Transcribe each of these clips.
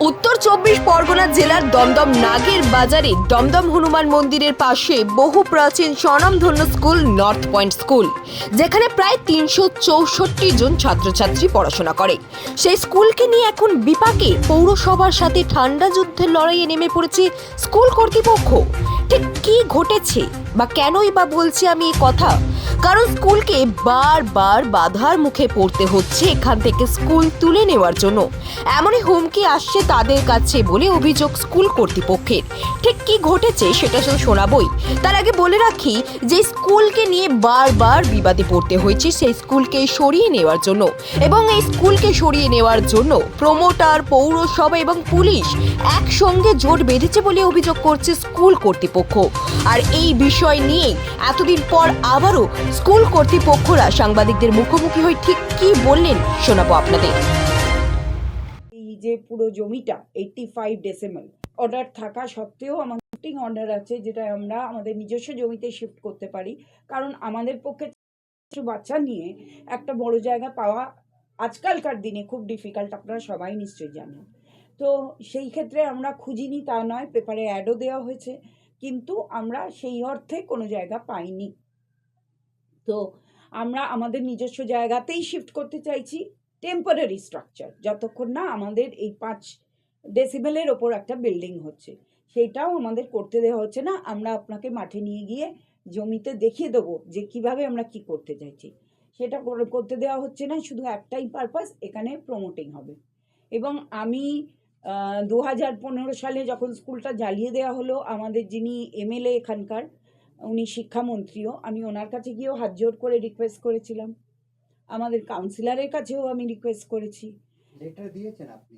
উত্তর 24 পরগনা জেলার দমদম নাগের বাজারে দমদম হনুমান মন্দিরের পাশে বহু প্রাচীন স্বনামধন্য স্কুল নর্থ পয়েন্ট স্কুল, যেখানে প্রায় 364 জন ছাত্রছাত্রী পড়াশোনা করে। সেই স্কুলকে নিয়ে এখন বিপাকে পৌরসভার সাথে ঠান্ডা যুদ্ধের লড়াইয়ে নেমে পড়েছে স্কুল কর্তৃপক্ষ। ঠিক কি ঘটেছে বা কেনই বা বলছি আমি এই কথা? কারণ স্কুলকে বারবার বাধার মুখে পড়তে হচ্ছে এখান থেকে স্কুল তুলে নেওয়ার জন্য। এমনই হুমকি আসছে তাদের কাছে বলে অভিযোগ স্কুল কর্তৃপক্ষের। ঠিক কি ঘটেছে সেটা শুধু শোনাবই। তার আগে বলে রাখি যে স্কুলকে নিয়ে বারবার বিবাদে পড়তে হয়েছে সেই স্কুলকে সরিয়ে নেওয়ার জন্য, এবং এই স্কুলকে সরিয়ে নেওয়ার জন্য প্রমোটার, পৌরসভা এবং পুলিশ একসঙ্গে জোট বেঁধেছে বলে অভিযোগ করছে স্কুল কর্তৃপক্ষ। আর এই বিষয় নিয়ে এতদিন পর আবারও স্কুল কর্তৃপক্ষরা সাংবাদিকদের মুখোমুখি হয়ে ঠিক কি বললেন শোনাবো আপনাদের। এই যে পুরো জমিটা 85 ডেসিমেল অর্ডার থাকা সত্ত্বেও আমাদের শিফটিং অর্ডার আছে, যেটা আমরা আমাদের নিজস্ব জমিতে শিফট করতে পারি। কারণ আমাদের পক্ষে কিছু বাচ্চা নিয়ে একটা বড় জায়গা পাওয়া আজকালকার দিনে খুব ডিফিকাল্ট, আপনারা সবাই নিশ্চয়ই জানেন। তো সেই ক্ষেত্রে আমরা খুঁজিনি তা নয়, পেপারে অ্যাডও দেওয়া হয়েছে, কিন্তু আমরা সেই অর্থে কোনো জায়গা পাইনি। তো আমরা আমাদের নিজস্ব জায়গাতেই শিফট করতে চাইছি, টেম্পোরারি স্ট্রাকচার, যতক্ষণ না আমাদের এই 5 ডেসিবেলের ওপর একটা বিল্ডিং হচ্ছে। সেটাও আমাদের করতে দেওয়া হচ্ছে না। আমরা আপনাকে মাঠে নিয়ে গিয়ে জমিতে দেখিয়ে দেবো যে কিভাবে আমরা কি করতে চাইছি, সেটা করতে দেওয়া হচ্ছে না। শুধু একটাই পারপাস, এখানে প্রমোটিং হবে। এবং আমি 2015 সালে যখন স্কুলটা জ্বালিয়ে দেওয়া হলো, আমাদের যিনি এমএলএ এখানকার, উনি শিক্ষামন্ত্রীও, আমি ওনার কাছে গিয়েও হাত জোর করে রিকোয়েস্ট করেছিলাম। আমাদের কাউন্সিলরের কাছেও আমি রিকোয়েস্ট করেছি। লেটার দিয়েছেন আপনি?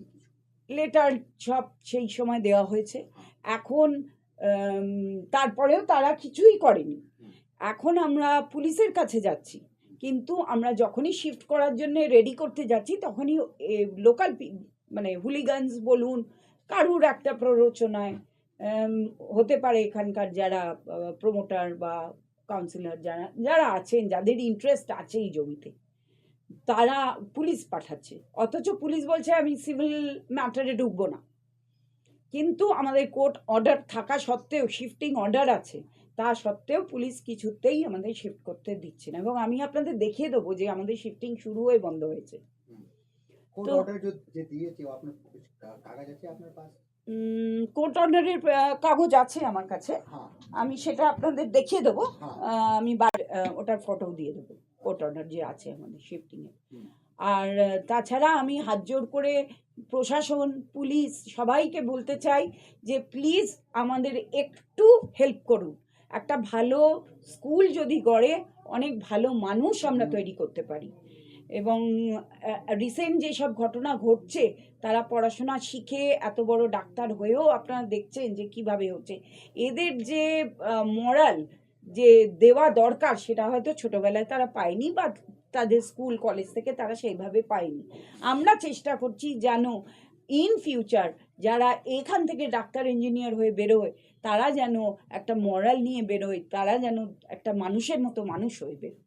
লেটার সব সেই সময় দেওয়া হয়েছে। এখন তারপরেও তারা কিছুই করেনি। এখন আমরা পুলিশের কাছে যাচ্ছি, কিন্তু আমরা যখনই শিফট করার জন্য রেডি করতে যাচ্ছি তখনই লোকাল মানে হুলিগানস বলুন, কারুর একটা প্ররোচনায় হতে পারে এখানকার যারা প্রমোটার বা কাউন্সিলর যারা আছেন, যাদের ইন্টারেস্ট আছে এই জমিতে, তারা পুলিশ পাঠাচ্ছে। অথচ পুলিশ বলছে আমি সিভিল ম্যাটারে ঢুকবো না, কিন্তু আমাদের কোর্ট অর্ডার থাকা সত্ত্বেও, শিফটিং অর্ডার আছে, তা সত্ত্বেও পুলিশ কিছুতেই আমাদের শিফট করতে দিচ্ছে না। এবং আমি আপনাদের দেখিয়ে দেবো যে আমাদের শিফটিং শুরু হয়ে বন্ধ হয়েছে। কোর্ট অর্ডার যে দিয়েছে আপনার কাগজ আছে আপনার কাছে? কোর্ট অর্ডারের কাগজ আছে আমার কাছে, আমি সেটা আপনাদের দেখিয়ে দেবো। আমি ওটার ফটো দিয়ে দেবো, কোর্ট অর্ডার যে আছে আমাদের শিফটিংয়ে। আর তাছাড়া আমি হাত জোর করে প্রশাসন, পুলিশ সবাইকে বলতে চাই যে প্লিজ আমাদের একটু হেল্প করুন। একটা ভালো স্কুল যদি গড়ে, অনেক ভালো মানুষ আমরা তৈরি করতে পারি। এবং রিসেন্ট যেসব ঘটনা ঘটছে, তারা পড়াশোনা শিখে এত বড় ডাক্তার হয়েও আপনারা দেখছেন যে কিভাবে হচ্ছে। এদের যে মরাল যে দেওয়া দরকার, সেটা হয়তো ছোটবেলায় তারা পায়নি, বা তাদের স্কুল কলেজ থেকে তারা সেইভাবে পায়নি। আমরা চেষ্টা করছি যেন ইন ফিউচার যারা এখান থেকে ডাক্তার, ইঞ্জিনিয়ার হয়ে বেরোয়, তারা যেন একটা মরাল নিয়ে বেরোয়, তারা যেন একটা মানুষের মতো মানুষ হয়ে বেরোয়।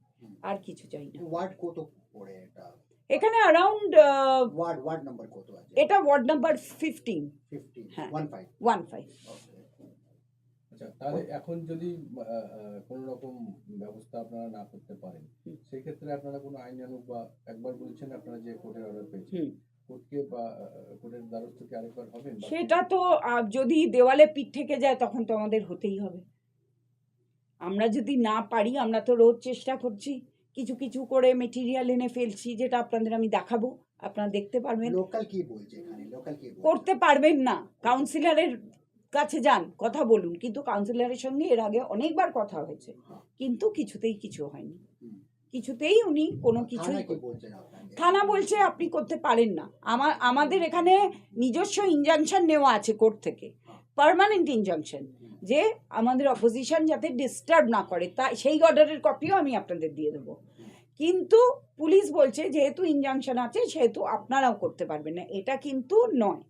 আর কিছু চাই না। ওয়ার্ড কত পড়ে এটা? এখানে অ্যারাউন্ড ওয়ার্ড নাম্বার কত আছে? এটা ওয়ার্ড নাম্বার 15। 15 হ্যাঁ, 15। আচ্ছা, তাহলে এখন যদি কোনো রকম ব্যবস্থা আপনারা না করতে পারেন, সেই ক্ষেত্রে আপনারা কোনো আইনানুগ, বা একবার বলছেন আপনারা যে কোর্টের অর্ডার পেয়েছেন, কোর্টকে বা কোর্টের দ্বারস্থ কি আরেকবার হবেন? সেটা তো যদি দেওয়ালে পিঠ থেকে যায় তখন তো আমাদের হতেই হবে। আমরা যদি না পারি, আমরা তো রোজ চেষ্টা করছি, কিছু কিছু করে মেটেরিয়াল এনে ফেলছি, যেটা আপনাদের আমি দেখাবো, আপনারা দেখতে পারবেন। লোকাল কি বলছে এখানে? লোকাল কি বলছে? করতে পারবেন না, কাউন্সিলরের কাছে যান, কথা বলুন। কিন্তু কাউন্সিলরের সঙ্গে এর আগে অনেকবার কথা হয়েছে, কিন্তু কিছুতেই কিছু হয়নি। কিছুতেই উনি কোনো কিছু, থানা বলছে আপনি করতে পারেন না। আমাদের এখানে নিজস্ব ইনজাংশন নেওয়া আছে কোর্ট থেকে, পার্মানেন্ট ইনজাংশন, যে আমাদের অপোজিশন যাতে ডিস্টার্ব না করে, তা সেই অর্ডারের কপিও আমি আপনাদের দিয়ে দেবো। কিন্তু পুলিশ বলছে যেহেতু ইনজাংশন আছে সেহেতু আপনারাও করতে পারবেন না। এটা কিন্তু নয়,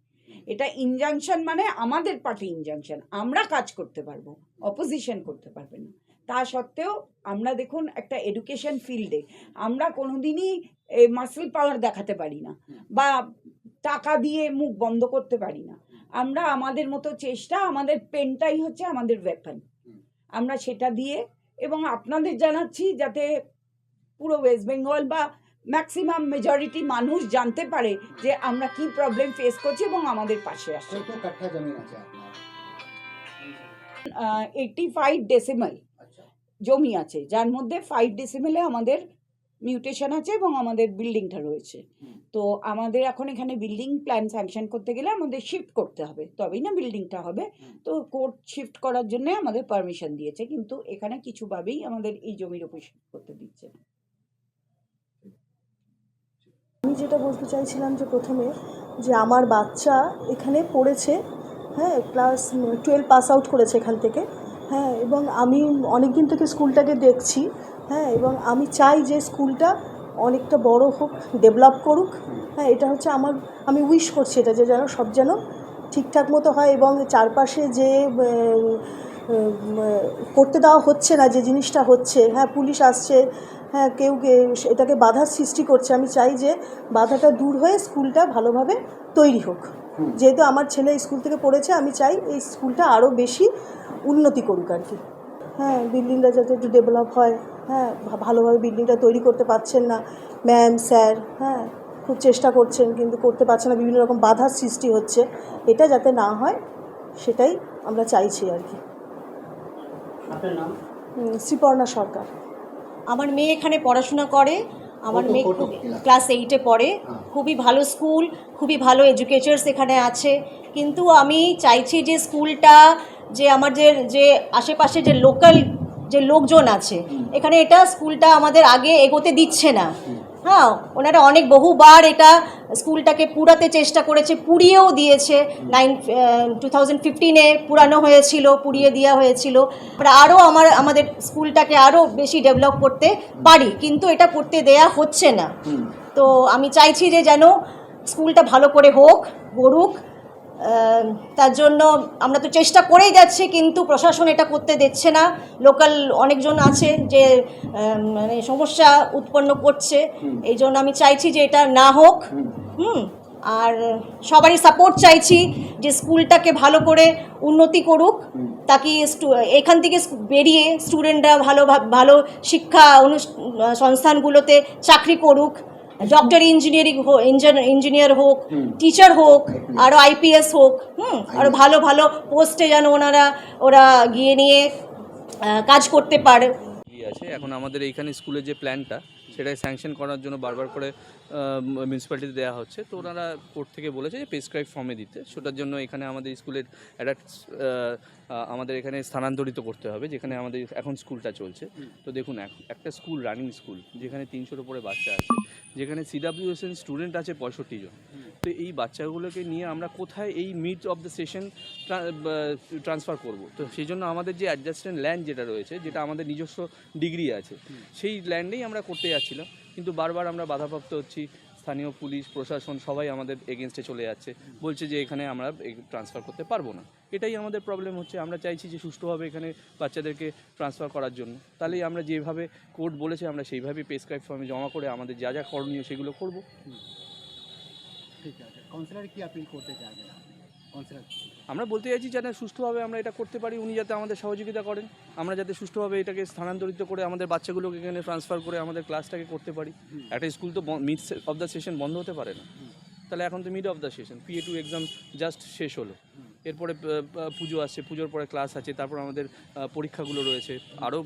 এটা ইনজাংশন মানে আমাদের পার্টি ইনজাংশন, আমরা কাজ করতে পারবো, অপোজিশন করতে পারবে না। তা সত্ত্বেও আমরা দেখুন একটা এডুকেশন ফিল্ডে আমরা কোনোদিনই মাসল পাওয়ার দেখাতে পারি না, বা টাকা দিয়ে মুখ বন্ধ করতে পারি না। আমরা আমাদের মতো চেষ্টা, আমাদের পেনটাই হচ্ছে আমাদের ওয়েপন, আমরা সেটা দিয়ে, এবং আপনাদের জানাচ্ছি যাতে পুরো ওয়েস্ট বেঙ্গল বা ম্যাক্সিমাম মেজরিটি মানুষ জানতে পারে যে আমরা কি প্রবলেম ফেস করছি এবং আমাদের পাশে আসছে। কত কাঠা জমি আছে আপনার? 85 ডেসিমেল আচ্ছা, জমি আছে, যার মধ্যে 5 ডেসিমেলে আমাদের মিউটেশন আছে এবং আমাদের বিল্ডিংটা রয়েছে। তো আমাদের এখন এখানে বিল্ডিং প্ল্যান স্যাংশন করতে গেলে আমাদের শিফট করতে হবে, তবেই না বিল্ডিংটা হবে। তো কোর্ট শিফট করার জন্য আমাদের পারমিশন দিয়েছে, কিন্তু এখানে কিছুভাবেই আমাদের এই জমির উপর শিফট করতে দিচ্ছে না। আমি যেটা বলতে চাইছিলাম যে প্রথমে যে আমার বাচ্চা এখানে পড়েছে, হ্যাঁ, ক্লাস 12 পাস আউট করেছে এখান থেকে, হ্যাঁ, এবং আমি অনেক দিন থেকে স্কুলটাকে দেখছি, হ্যাঁ, এবং আমি চাই যে স্কুলটা অনেকটা বড় হোক, ডেভেলপ করুক, হ্যাঁ, এটা হচ্ছে আমি উইশ করছি এটা যে সব যেন ঠিকঠাক মতো হয়, এবং চারপাশে যে করতে দেওয়া হচ্ছে না যে জিনিসটা হচ্ছে, হ্যাঁ, পুলিশ আসছে, হ্যাঁ, কেউ এটাকে বাধার সৃষ্টি করছে, আমি চাই যে বাধাটা দূর হয়ে স্কুলটা ভালোভাবে তৈরি হোক। যেহেতু আমার ছেলে স্কুল থেকে পড়েছে, আমি চাই এই স্কুলটা আরও বেশি উন্নতি করুক আর কি, হ্যাঁ, বিল্ডিংটা যাতে একটু ডেভেলপ হয়, হ্যাঁ, ভালোভাবে বিল্ডিংটা তৈরি করতে পারছেন না ম্যাম স্যার, হ্যাঁ, খুব চেষ্টা করছেন কিন্তু করতে পারছে না, বিভিন্ন রকম বাধার সৃষ্টি হচ্ছে, এটা যাতে না হয় সেটাই আমরা চাইছি আর কি। আপনার নাম? শ্রীপর্ণা সরকার। আমার মেয়ে এখানে পড়াশোনা করে, আমার মেয়ে কত ক্লাস 8-এ পড়ে। খুবই ভালো স্কুল, খুবই ভালো এডুকেটার্স এখানে আছে, কিন্তু আমি চাইছি যে স্কুলটা যে আমার যে আশেপাশে যে লোকাল যে লোকজন আছে এখানে, এটা স্কুলটা আমাদের আগে এগোতে দিচ্ছে না। হ্যাঁ, ওনারা অনেক বহুবার এটা স্কুলটাকে পুরাতে চেষ্টা করেছে, পুড়িয়েও দিয়েছে। 2015-এ পুরানো হয়েছিল, পুড়িয়ে দেওয়া হয়েছিল। আমরা আরও আমাদের স্কুলটাকে আরও বেশি ডেভেলপ করতে পারি, কিন্তু এটা করতে দেয়া হচ্ছে না। তো আমি চাইছি যে যেন স্কুলটা ভালো করে হোক, গড়ুক। তার জন্য আমরা তো চেষ্টা করেই যাচ্ছি, কিন্তু প্রশাসন এটা করতে দিচ্ছে না। লোকাল অনেকজন আছে যে মানে সমস্যা উৎপন্ন করছে, এই জন্য আমি চাইছি যে এটা না হোক। আর সবারই সাপোর্ট চাইছি যে স্কুলটাকে ভালো করে উন্নতি করুক, তাকি এখান থেকে বেরিয়ে স্টুডেন্টরা ভালো শিক্ষা সংস্থানগুলোতে চাকরি করুক, ডক্টর ইঞ্জিনিয়ার হোক, টিচার হোক, আরও IPS হোক, আরও ভালো ভালো পোস্টে যেন ওরা গিয়ে নিয়ে কাজ করতে পারে। আছে এখন আমাদের এইখানে স্কুলের যে প্ল্যানটা সেটাকে স্যাংশন করার জন্য বারবার করে মিউনিসিপ্যালিটিতে দেওয়া হচ্ছে, তো ওনারা কোর্ট থেকে বলেছে যে প্রেসক্রাইব ফর্মে দিতে, সেটার জন্য এখানে আমাদের স্কুলের একটা আমাদের এখানে স্থানান্তরিত করতে হবে, যেখানে আমাদের এখন স্কুলটা চলছে। তো দেখুন, একটা স্কুল রানিং স্কুল যেখানে 300-র উপরে বাচ্চা আছে, যেখানে CWSN স্টুডেন্ট আছে 65 জন, তো এই বাচ্চাগুলোকে নিয়ে আমরা কোথায় এই mid of the session transfer করব? তো সেই জন্য আমাদের যে অ্যাডজাস্টেন্ট ল্যান্ড যেটা রয়েছে, যেটা আমাদের নিজস্ব ডিগ্রি আছে, সেই ল্যান্ডেই আমরা করতে যাচ্ছিলাম, কিন্তু বারবার আমরা বাধাপ্রাপ্ত হচ্ছি। স্থানীয় পুলিশ প্রশাসন সবাই আমাদের এগেনস্টে চলে যাচ্ছে, বলছে যে এখানে আমরা ট্রান্সফার করতে পারবো না। এটাই আমাদের প্রবলেম হচ্ছে। আমরা চাইছি যে সুষ্ঠুভাবে এখানে বাচ্চাদেরকে ট্রান্সফার করার জন্য, তাহলেই আমরা যেভাবে কোর্ট বলেছে আমরা সেইভাবেই প্রেসক্রাইব ফর্মে জমা করে আমাদের যা যা করণীয় সেগুলো করব। ঠিক আছে, কাউন্সিলর কি আপিল করতে চাইবেন আপনি? কাউন্সিলর আমরা বলতে চাইছি যাতে সুষ্ঠুভাবে আমরা এটা করতে পারি, উনি যাতে আমাদের সহযোগিতা করেন, আমরা যাতে সুষ্ঠুভাবে এটাকে স্থানান্তরিত করে আমাদের বাচ্চাগুলোকে এখানে ট্রান্সফার করে আমাদের ক্লাসটাকে করতে পারি। একটা স্কুল তো মিড অফ দ্য সেশন বন্ধ হতে পারে না, তাহলে এখন তো mid of the session, PA2 exam just শেষ হলো, এরপরে পুজো আসছে, পুজোর পরে ক্লাস আছে, তারপর আমাদের পরীক্ষাগুলো রয়েছে, আরও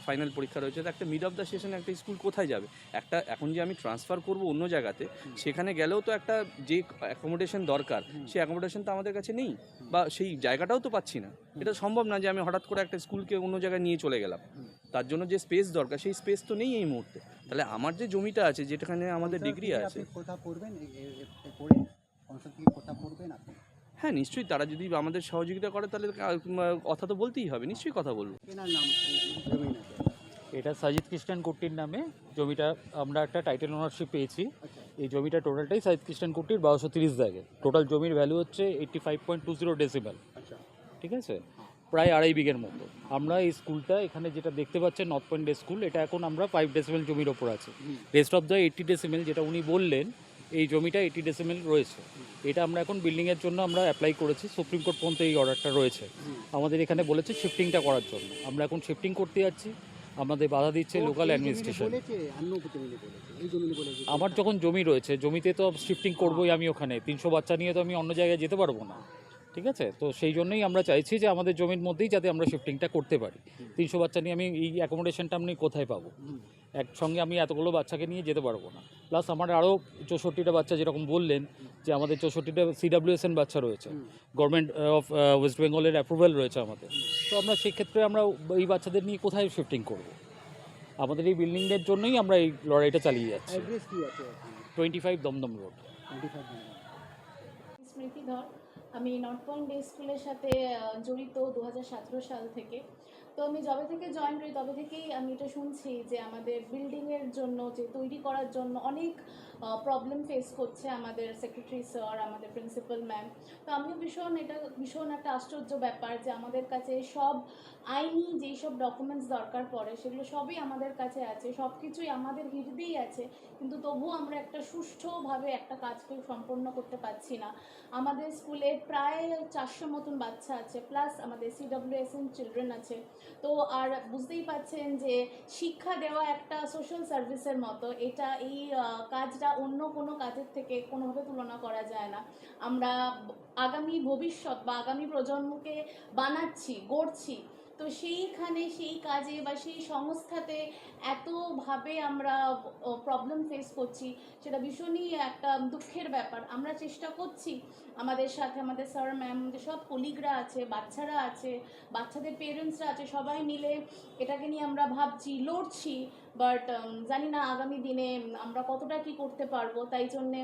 ফাইনাল পরীক্ষা রয়েছে। তো একটা মিড অফ দ্য সেশন একটা স্কুল কোথায় যাবে? একটা এখন যে আমি ট্রান্সফার করব অন্য জায়গাতে, সেখানে গেলেও তো একটা যে অ্যাকোমোডেশন দরকার, সেই অ্যাকোমোডেশন তো আমাদের কাছে নেই, বা সেই জায়গাটাও তো পাচ্ছি না। এটা সম্ভব না যে আমি হঠাৎ করে একটা স্কুলকে অন্য জায়গায় নিয়ে চলে গেলাম, তার জন্য যে স্পেস দরকার সেই স্পেস তো নেই এই মুহূর্তে। তাহলে আমার যে জমিটা আছে, যেখানে আমাদের ডিগ্রি আছে, কথা পড়বেন পড়ে কাউন্সিলর কি কথা পড়বেন আপনি? হ্যাঁ নিশ্চয়ই, তারা যদি আমাদের সহযোগিতা করে তাহলে কথা তো বলতেই হবে, নিশ্চয়ই কথা বলবো। কেনার নাম জমি নাকি? এটা সাজিদ খ্রিস্টান কুট্টির নামে জমিটা, আমরা একটা টাইটেল ওনারশিপ পেয়েছি। এই জমিটা টোটালটাই সাজিদ খ্রিস্টান কুট্টির, 1230 জায়গায়। টোটাল জমির ভ্যালু হচ্ছে 85.20 ডেসিমেল, ঠিক আছে, প্রায় 2.5 বিঘের মতো। আমরা এই স্কুলটা এখানে যেটা দেখতে পাচ্ছেন নর্থ পয়েন্ট ডে স্কুল, এটা এখন আমরা 5 ডেসিমেল জমির ওপর আছে। রেস্ট অফ দ্য 80 ডেসিমেল যেটা উনি বললেন এই জমিটা 80 ডেসিমেল রয়েছে। এটা আমরা এখন বিল্ডিংয়ের জন্য আমরা অ্যাপ্লাই করেছি, সুপ্রিম কোর্ট পর্যন্ত এই অর্ডারটা রয়েছে। আমাদের এখানে বলেছে শিফটিংটা করার জন্য, আমরা এখন শিফটিং করতে যাচ্ছি, আমাদের বাধা দিচ্ছে লোকাল অ্যাডমিনিস্ট্রেশন। আমার যখন জমি রয়েছে, জমিতে তো শিফটিং করবোই আমি, ওখানে 300 বাচ্চা নিয়ে তো আমি অন্য জায়গায় যেতে পারবো না, ঠিক আছে? তো সেই জন্যই আমরা চাইছি যে আমাদের জমির মধ্যেই যাতে আমরা শিফটিংটা করতে পারি। 300 বাচ্চা নিয়ে আমি এই অ্যাকোমোডেশনটা আমি কোথায় পাবো? একসঙ্গে আমি এতগুলো বাচ্চাকে নিয়ে যেতে পারবো না। প্লাস আমার আরও 64টা বাচ্চা, যেরকম বললেন যে আমাদের 64টা CWSN বাচ্চা রয়েছে, গভর্নমেন্ট অফ ওয়েস্ট বেঙ্গলের অ্যাপ্রুভ্যাল রয়েছে আমাদের। তো আমরা সেক্ষেত্রে আমরা এই বাচ্চাদের নিয়ে কোথায় শিফটিং করব? আমাদের এই বিল্ডিংয়ের জন্যই আমরা এই লড়াইটা চালিয়ে যাচ্ছি। 25 দমদম রোড। স্মৃতি ধর, আমি নর্থ পয়েন্ট ডে স্কুলের সাথে জড়িত 2017 সাল থেকে। তো আমি যবে থেকে জয়েন করি তবে থেকেই আমি এটা শুনছি যে আমাদের বিল্ডিংয়ের জন্য, যে তৈরি করার জন্য অনেক প্রবলেম ফেস করছে আমাদের সেক্রেটারি স্যার, আমাদের প্রিন্সিপাল ম্যাম। তো আমিও ভীষণ একটা আশ্চর্য ব্যাপার যে আমাদের কাছে সব আইনি যেই সব ডকুমেন্টস দরকার পড়ে সেগুলো সবই আমাদের কাছে আছে, সব কিছুই আমাদের হিড়িতেই আছে, কিন্তু তবুও আমরা একটা সুষ্ঠুভাবে একটা কাজকে সম্পন্ন করতে পারছি না। আমাদের স্কুলে প্রায় 400 মতন বাচ্চা আছে, প্লাস আমাদের CWSN চিলড্রেন আছে। তো আর বুঝতেই পাচ্ছেন যে শিক্ষা দেওয়া একটা সোশ্যাল সার্ভিসের মতো, এই কাজটা অন্য কোনো কাজের থেকে কোনোভাবে তুলনা করা যায় না। আমরা আগামী ভবিষ্যৎ বা আগামী প্রজন্মকে বানাচ্ছি, গড়ছি, তো সেইখানে সেই কাজে বা সেই সংস্থাতে এতভাবে আমরা প্রবলেম ফেস করছি, সেটা ভীষণই একটা দুঃখের ব্যাপার। আমরা চেষ্টা করছি, আমাদের সাথে আমাদের স্যার ম্যাম, যে সব কলিগরা আছে, বাচ্চারা আছে, বাচ্চাদের পেরেন্টসরা আছে, সবাই মিলে এটাকে নিয়ে আমরা ভাবছি, লড়ছি, বাট জানি না আগামী দিনে আমরা কতটা কি করতে পারবো। তাই জন্যে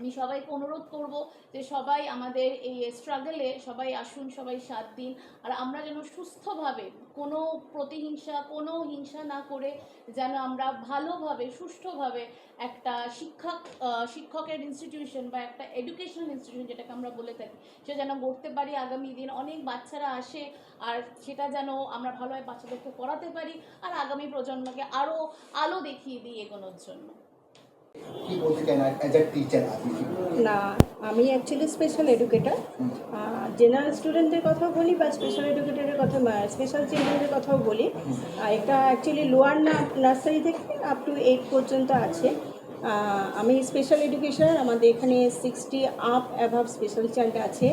আমি সবাইকে অনুরোধ করব যে সবাই আমাদের এই স্ট্রাগলে সবাই আসুন, সবাই সাথ দিন, আর আমরা যেন সুস্থভাবে, কোনো প্রতিহিংসা, কোনো হিংসা না করে যেন আমরা ভালোভাবে, সুষ্ঠুভাবে একটা শিক্ষকের ইনস্টিটিউশন বা একটা এডুকেশনাল ইনস্টিটিউশন যেটাকে আমরা বলে থাকি, সেটা যেন গড়তে পারি আগামী দিন। অনেক বাচ্চারা আসে, আর সেটা যেন আমরা ভালোভাবে বাচ্চাদেরকে পড়াতে পারি, আর আগামী প্রজন্মকে আরও আলো দেখিয়ে দিই এগোনোর জন্য। কি বলতে চান অ্যাজ আ টিচার আপনি কি বলবেন? না, আমি অ্যাকচুয়ালি স্পেশাল এডুকেটর। জেনারেল স্টুডেন্টদের কথাও বলি বা স্পেশাল এডুকেটরের কথা, স্পেশাল চিলড্রেনদের কথাও বলি। এটা অ্যাকচুয়ালি লোয়ার নার্সারি থেকে আপ টু 8 পর্যন্ত আছে। আমি স্পেশাল এডুকেশন, আমাদের এখানে 60 আপ অ্যাভাব স্পেশাল চাইল্ড আছে।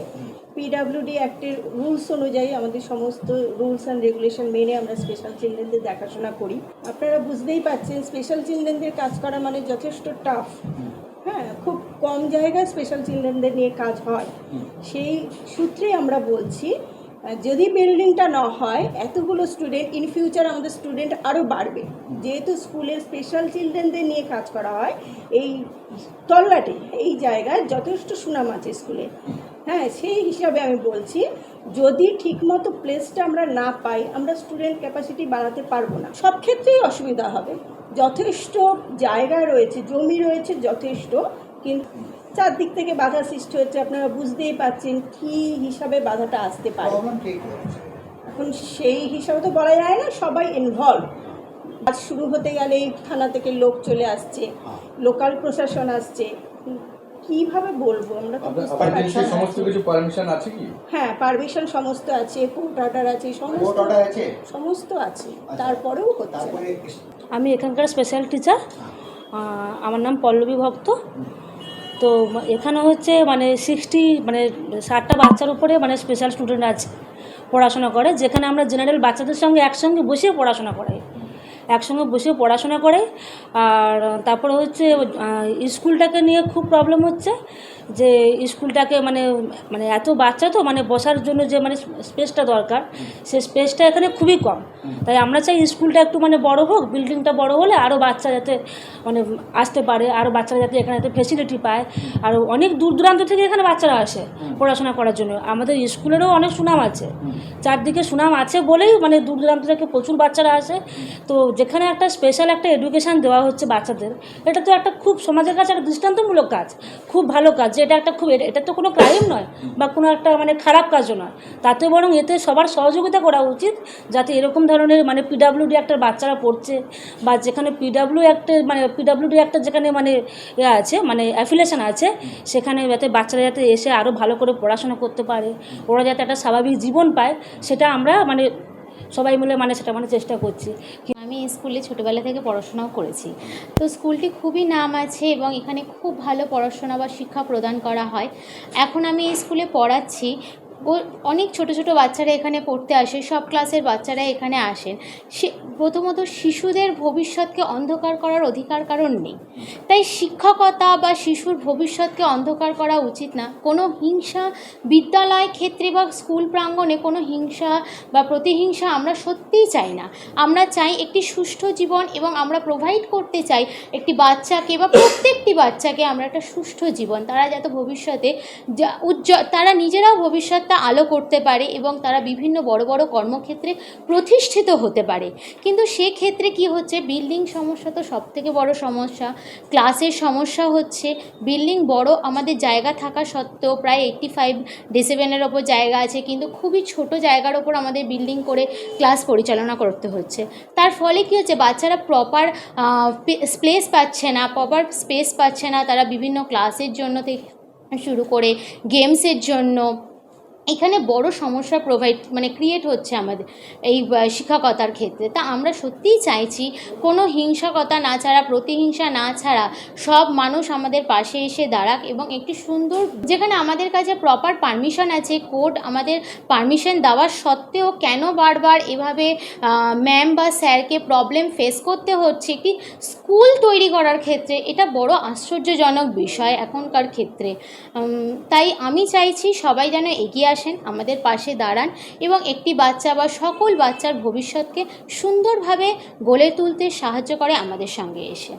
PWD অ্যাক্টের রুলস অনুযায়ী আমাদের সমস্ত রুলস অ্যান্ড রেগুলেশন মেনে আমরা স্পেশাল চিলড্রেনদের দেখাশোনা করি। আপনারা বুঝতেই পারছেন স্পেশাল চিলড্রেনদের কাজ করা মানে যথেষ্ট টাফ। হ্যাঁ, খুব কম জায়গায় স্পেশাল চিলড্রেনদের নিয়ে কাজ হয়। সেই সূত্রেই আমরা বলছি, যদি বিল্ডিংটা না হয়, এতগুলো স্টুডেন্ট ইন ফিউচার আমাদের স্টুডেন্ট আরও বাড়বে। যেহেতু স্কুলে স্পেশাল চিলড্রেনদের নিয়ে কাজ করা হয়, এই তল্লাটে এই জায়গায় যথেষ্ট সুনাম আছে স্কুলে। হ্যাঁ, সেই হিসাবে আমি বলছি, যদি ঠিকমতো প্লেসটা আমরা না পাই, আমরা স্টুডেন্ট ক্যাপাসিটি বাড়াতে পারবো না। সব ক্ষেত্রেই অসুবিধা হবে। যথেষ্ট জায়গা রয়েছে, জমি রয়েছে যথেষ্ট, কিন্তু চারদিক থেকে বাধা সৃষ্টি হচ্ছে। আপনারা বুঝতেই পারছেন কী হিসাবে বাধাটা আসতে পারে। এখন সেই হিসাবে তো বলা যায় না, সবাই ইনভলভ। কাজ শুরু হতে গেলেই থানা থেকে লোক চলে আসছে, লোকাল প্রশাসন আসছে, কিভাবে বলবো আমরা তো বুঝতে পারছি না। সমস্ত কিছু পারমিশন আছে কি? হ্যাঁ, পারমিশন সমস্ত আছে, কোর্ট অর্ডার আছে, সমস্ত আছে, তারপরেও হচ্ছে না। আমি এখানকার স্পেশাল টিচার, আমার নাম পল্লবী ভক্ত। তো এখানে হচ্ছে 60টা বাচ্চার উপরে স্পেশাল স্টুডেন্ট আছে, পড়াশোনা করে, যেখানে আমরা জেনারেল বাচ্চাদের সঙ্গে একসঙ্গে বসে পড়াশোনা করাই, আর তারপরে হচ্ছে স্কুলটাকে নিয়ে খুব প্রবলেম হচ্ছে, যে স্কুলটাকে এত বাচ্চা তো বসার জন্য যে স্পেসটা দরকার, সে স্পেসটা এখানে খুবই কম। তাই আমরা চাই স্কুলটা একটু বড় হোক, বিল্ডিংটা বড় হলে আরও বাচ্চা যাতে আসতে পারে, আরও বাচ্চারা যাতে এখানে ফেসিলিটি পায়। আর অনেক দূর দূরান্ত থেকে এখানে বাচ্চারা আসে পড়াশোনা করার জন্য। আমাদের স্কুলেরও অনেক সুনাম আছে, চারদিকে সুনাম আছে বলেই দূর দূরান্ত থেকে প্রচুর বাচ্চারা আসে। তো যেখানে একটা স্পেশাল একটা এডুকেশান দেওয়া হচ্ছে বাচ্চাদের, এটা তো একটা খুব সমাজের কাছে একটা দৃষ্টান্তমূলক কাজ, খুব ভালো কাজ। এটা একটা খুব এটা তো কোনো ক্রাইম নয় বা কোনো একটা মানে খারাপ কাজও নয়, তাতে বরং এতে সবার সহযোগিতা করা উচিত, যাতে এরকম ধরনের মানে পিডাব্লিউডি অ্যাক্টের বাচ্চারা পড়ছে বা যেখানে পিডাব্লিউডি অ্যাক্টের যেখানে মানে আছে মানে অ্যাফিলিয়েশন আছে, সেখানে যাতে বাচ্চারা যাতে এসে আরও ভালো করে পড়াশোনা করতে পারে, ওরা যাতে একটা স্বাভাবিক জীবন পায়, সেটা আমরা মানে সবাই মিলে মানে সেটা মানে চেষ্টা করছি। আমি এই স্কুলে ছোটোবেলা থেকে পড়াশোনাও করেছি, তো স্কুলটি খুবই নাম আছে এবং এখানে খুব ভালো পড়াশোনা বা শিক্ষা প্রদান করা হয়। এখন আমি এই স্কুলে পড়াচ্ছি, অনেক ছোট ছোট বাচ্চারা এখানে পড়তে আসে, সব ক্লাসের বাচ্চারা এখানে আসেন। প্রথমত শিশুদের ভবিষ্যৎকে অন্ধকার করার অধিকার কারণ নেই, তাই শিক্ষকতা বা শিশুর ভবিষ্যৎকে অন্ধকার করা উচিত না। কোনো হিংসা বিদ্যালয় ক্ষেত্রে বা স্কুল প্রাঙ্গণে কোনো হিংসা বা প্রতিহিংসা আমরা সত্যিই চাই না। আমরা চাই একটি সুষ্ঠু জীবন এবং আমরা প্রোভাইড করতে চাই একটি বাচ্চাকে বা প্রত্যেকটি বাচ্চাকে আমরা একটা সুষ্ঠু জীবন, তারা যাতে ভবিষ্যতে তারা নিজেরাও ভবিষ্যৎ আলো করতে পারে এবং তারা বিভিন্ন বড় বড় কর্মক্ষেত্রে প্রতিষ্ঠিত হতে পারে। কিন্তু সেক্ষেত্রে কি হচ্ছে, বিল্ডিং সমস্যা তো সবথেকে বড় সমস্যা, ক্লাসের সমস্যা হচ্ছে। বিল্ডিং বড়, আমাদের জায়গা থাকা সত্ত্বেও প্রায় 85 ডেসিবেলের ওপর জায়গা আছে, কিন্তু খুবই ছোট জায়গার ওপর আমাদের বিল্ডিং করে ক্লাস পরিচালনা করতে হচ্ছে। তার ফলে কী হচ্ছে, বাচ্চারা প্রপার স্পেস পাচ্ছে না, তারা বিভিন্ন ক্লাসের জন্য থেকে শুরু করে গেমসের জন্য এখানে বড় সমস্যা ক্রিয়েট হচ্ছে আমাদের এই শিক্ষকতার ক্ষেত্রে। তা আমরা সত্যিই চাইছি কোনো হিংসাকতা না ছাড়া, প্রতিহিংসা না ছাড়া সব মানুষ আমাদের পাশে এসে দাঁড়াক এবং একটি সুন্দর, যেখানে আমাদের কাছে প্রপার পারমিশন আছে, কোড আমাদের পারমিশন দেওয়ার সত্ত্বেও কেন বারবার এভাবে ম্যাম বা স্যারকে প্রবলেম ফেস করতে হচ্ছে একটি স্কুল তৈরি করার ক্ষেত্রে, এটা বড় আশ্চর্যজনক বিষয় এখনকার ক্ষেত্রে। তাই আমি চাইছি সবাই যেন এগিয়ে আসেন, আমাদের পাশে দাঁড়ান এবং একটি বাচ্চা বা সকল বাচ্চার ভবিষ্যৎকে সুন্দরভাবে গড়ে তুলতে সাহায্য করে আমাদের সঙ্গে এসে।